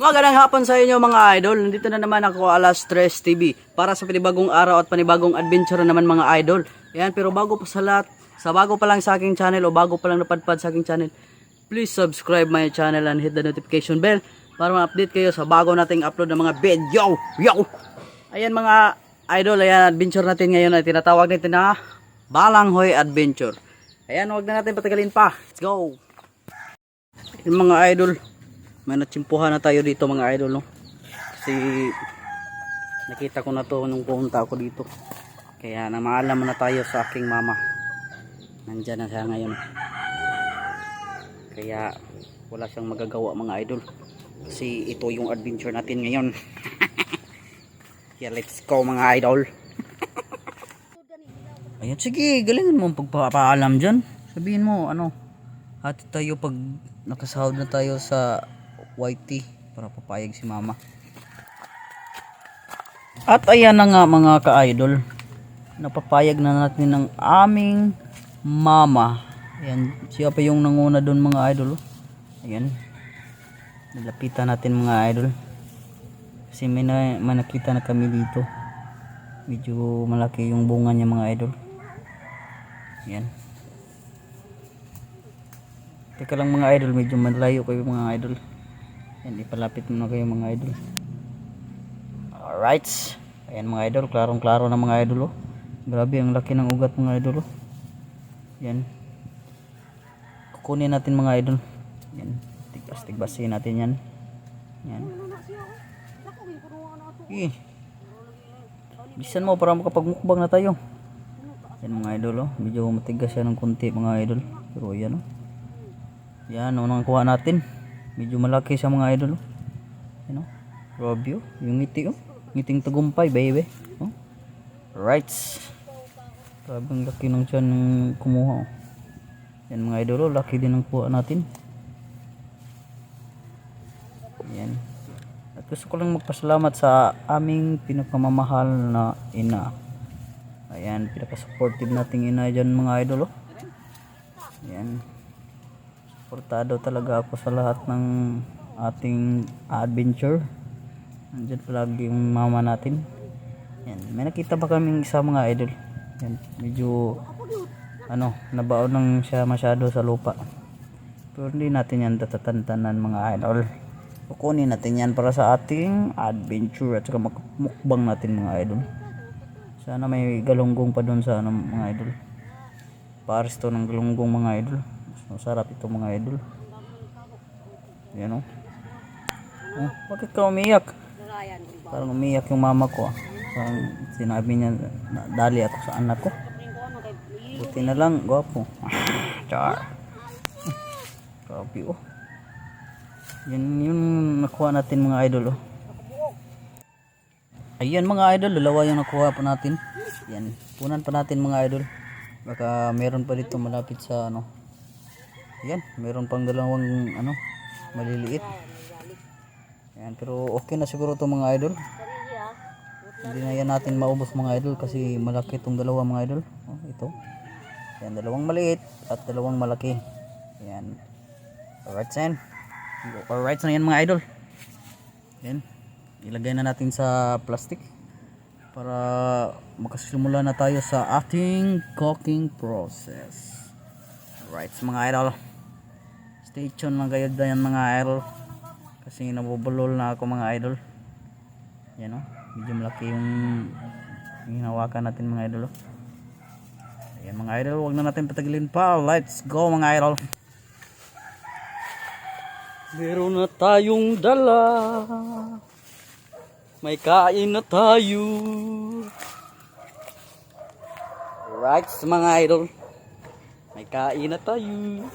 Magandang hapon sa inyo mga idol. Nandito na naman ako, Alas Tres TV, para sa panibagong araw at panibagong adventure naman mga idol. Ayan, pero bago pa sa lahat, sa bago pa lang sa aking channel o bago pa lang napadpad sa aking channel, please subscribe my channel and hit the notification bell para ma-update kayo sa bago nating upload ng mga video. Yo! Ayan mga idol, ayan adventure natin ngayon ay tinatawag natin na Balanghoy Adventure. Ayan, huwag na natin patagalin pa. Let's go! Ayan mga idol, may natsimpuhan na tayo dito mga idol, no? Kasi nakita ko na to nung pumunta ako dito. Kaya namaalam na tayo sa aking mama. Nandyan na siya ngayon. Kaya wala siyang magagawa mga idol. Kasi ito yung adventure natin ngayon. Kaya let's go mga idol. Ayan, sige, galingan mo pagpapaalam dyan. Sabihin mo, ano, hati tayo pag nakasahod na tayo sa YT para papayag si mama. At ayan na nga mga ka-idol, napapayag na natin ng aming mama. Ayan, siya pa yung nanguna doon mga idol. Ayan, nalapitan natin mga idol kasi may nakita na kami dito. Medyo malaki yung bunga niya mga idol. Ayan, teka lang mga idol, medyo malayo kayo mga idol. Yan, ipalapit mo na kayo mga idol. Alright. Ayan mga idol, klarong klaro na mga idol, oh. Grabe, ang laki ng ugat mga idol, oh. Yan, kukunin natin mga idol. Yan, tigbas-tigbasin natin yan. Yan, bisan mo para makapagmukbang na tayo. Yan mga idol, oh. Medyo matigas siya ng konti mga idol. Pero yan, oh. Yan, unang kuha natin. Medyo malaki siya mga idol, oh. Yan, oh. Grabe, oh. Yung ngiti, oh. Ngiting tagumpay baby, oh. Right. Grabe, ang laki ng tiyan ng kumuha, oh. Yan mga idol, oh. Laki din ang kuha natin. Yan. At gusto ko lang magpasalamat sa aming pinakamamahal na ina. Ayan, pinaka-supportive nating ina dyan mga idol, oh. Yan, suportado talaga ako sa lahat ng ating adventure. Nandiyan palagi yung mama natin. Yan, may nakita ba kaming isa mga idol? Yan, medyo ano, nabaon lang siya masyado sa lupa. Pero hindi natin yan tatatantanan mga idol. Kukunin natin yan para sa ating adventure at saka mukbang natin mga idol. Sana may galunggong pa doon sa ano, mga idol. Pares to ng galunggong mga idol. Masarap ito mga idol. Yan, oh. Oh, bakit ka umiyak? Parang umiyak yung mama ko, ah. Parang sinabi niya na dali ako sa anak ko. Buti na lang, gwapo. Char. Grabe, oh. Yan yung nakuha natin mga idol, oh. Ayan mga idol, dalawa yung nakuha pa natin. Yan, punan pa natin mga idol. Baka meron pa dito malapit sa ano. Yan, meron pang dalawang ano, maliliit. Yan, pero okay na siguro itong mga idol. Hindi na yan natin maubos mga idol kasi malaki itong dalawa mga idol. Oh, ito. Yan, dalawang maliit at dalawang malaki. Yan. Alright, sen. Alright na yan mga idol. Yan, ilagay na natin sa plastic para makasimula na tayo sa ating cooking process. Alright mga idol, stay tuned lang kayo dyan mga idol kasi nabubulol na ako mga idol. Yan, oh, medyo malaki yung hinawakan natin mga idol, oh. Ayan mga idol, huwag na natin patagilin pa. Let's go mga idol. Meron na tayong dala, may kain na tayo. Right mga idol, may kain na tayo.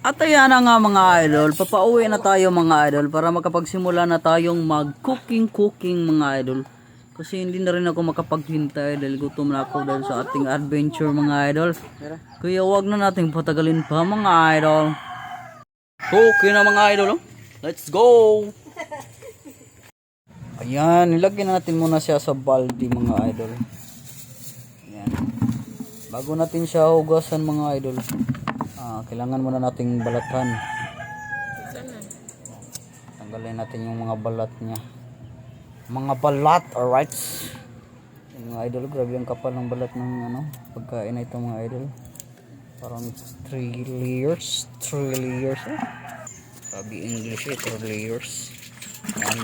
At ayan na nga mga idol, papauwi na tayo mga idol para makapagsimula na tayong mag-cooking mga idol. Kasi hindi na rin ako makapaghintay dahil gutom na ako dahil sa ating adventure mga idol. Kaya wag na nating patagalin pa mga idol. Okay na mga idol, oh. Let's go! Ayan, nilagyan natin muna siya sa balde mga idol. Bago natin siya hugasan mga idol, kailangan muna nating balatan. Tanggalin natin yung mga balat niya. Mga balat, alright. Yung mga idol, grabe yung kapal ng balat ng pagkain na ito mga idol. Parang 3 layers. 3 layers sabi English 3 layers. Ayan.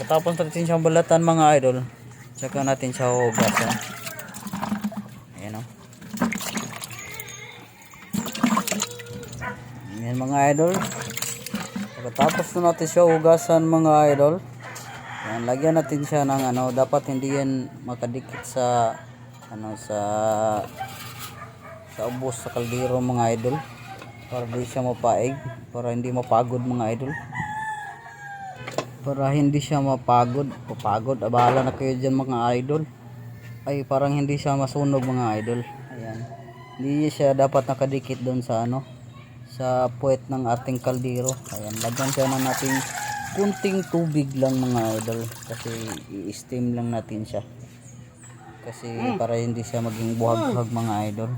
Katapos natin siyang balatan mga idol, tsaka natin siya hugasan. Ayan Ayan mga idol. Pagkatapos na natin siya hugasan mga idol, ayan, lagyan natin siya ng dapat hindi yan makadikit sa sa ubos sa kaldero mga idol, para hindi siya mapaig, para hindi mapagod mga idol, para hindi siya mapagod, bahala na kayo dyan mga idol. Ay parang hindi siya masunog mga idol. Ayan, hindi siya dapat nakadikit doon sa sa puwet ng ating kaldero. Ayan, lagyan siya na natin kunting tubig lang mga idol, kasi i-steam lang natin siya, kasi para hindi siya maging buhaghag mga idol.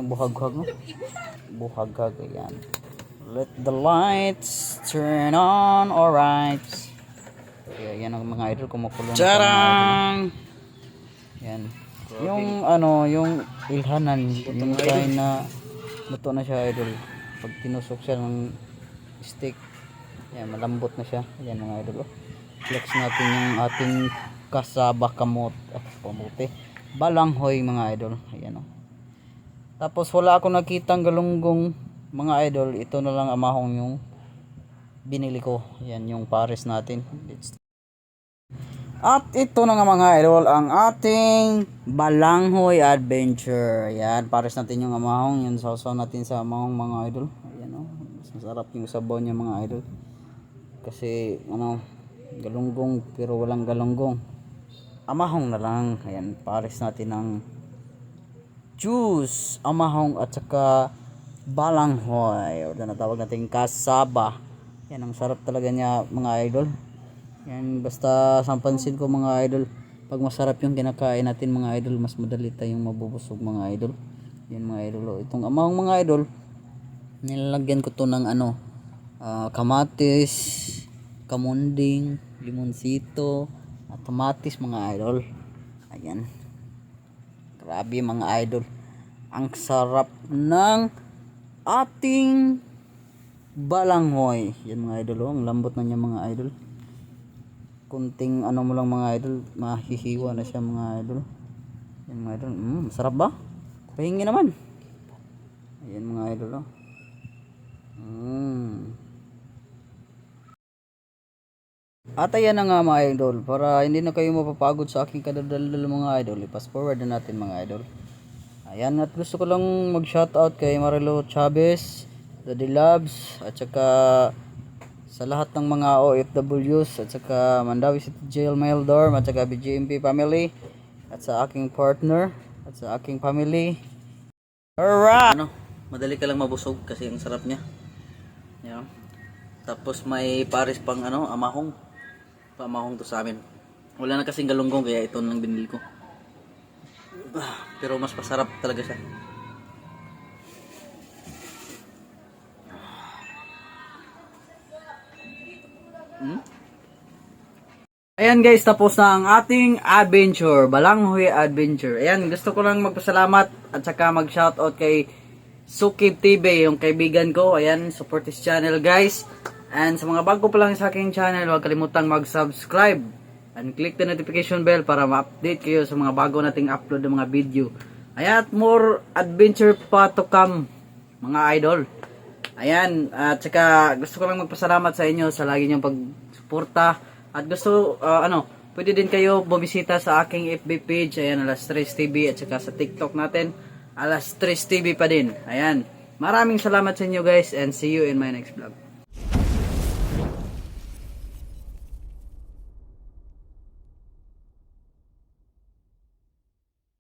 Buhaghag buhaghag. Ayan, let the lights turn on. Alright, ayan ang mga idol, kumukulo na siya mga idol. Ayan, yung ilhanan, yung kain na luto na siya idol, pag tinusok siya ng stick, ayan, malambot na siya. Ayan mga idol, flex natin yung ating kasaba kamot at pamuti, balanghoy mga idol. Ayan Tapos wala akong nakitang galunggong mga idol, ito na lang amahong yung binili ko. Ayan yung pares natin. At ito na nga mga idol, ang ating balanghoy adventure. Ayan, pares natin yung amahong, yun sausaw natin sa amahong mga idol. Ayan masarap yung sabaw niya mga idol, kasi galunggong pero walang galunggong, amahong na lang. Ayan, pares natin ng juice, amahong at saka balanghoy, o tinatawag natin kasaba. Yan, ang sarap talaga niya mga idol. Yan, basta sa pansin ko mga idol, pag masarap yung kinakain natin mga idol, mas madali tayong mabubusog mga idol. Yan mga idol, itong amahong mga idol, nilalagyan ko to ng kamatis, kamunding, limonsito at tomatis mga idol. Ayan, grabe mga idol, ang sarap ng ating balanghoy. Yan mga idol, ang lambot na niya mga idol. Kunting mo lang mga idol, mahihiwa na siya mga idol. Yan mga idol, masarap ba? Pahingi naman. Ayan mga idol At ayan na nga mga idol, para hindi na kayo mapapagod sa aking kadadaldal mga idol, i-fast forward na natin mga idol. Ayan, at gusto ko lang mag-shoutout kay Marilo Chavez, Daddy Labs, at saka sa lahat ng mga OFWs, at saka Mandawi City Jail Mail Dorm, at saka BGMP family, at sa aking partner, at sa aking family. Alright! Madali ka lang mabusog kasi ang sarap niya. Ayan. Tapos may pares pang amahong. Pamahong to sa amin. Wala na kasing galunggong, kaya ito lang binili ko. Pero mas masarap talaga siya. Ayan guys, tapos na ang ating adventure, Balanghoy Adventure. Ayan, gusto ko lang magpasalamat at saka mag-shoutout kay Sukib TV, yung kaibigan ko. Ayan, support this channel guys. And sa mga bago pa lang sa aking channel, huwag kalimutang mag-subscribe and click the notification bell para ma-update kayo sa mga bago nating upload ng mga video. Ayan, at more adventure pa to come mga idol. Ayan, at saka gusto ko lang magpasalamat sa inyo sa lagi niyong pagsuporta. At gusto, pwede din kayo bumisita sa aking FB page, ayan, Alas 3 TV, at saka sa TikTok natin, Alas 3 TV pa din. Ayan, maraming salamat sa inyo guys, and see you in my next vlog.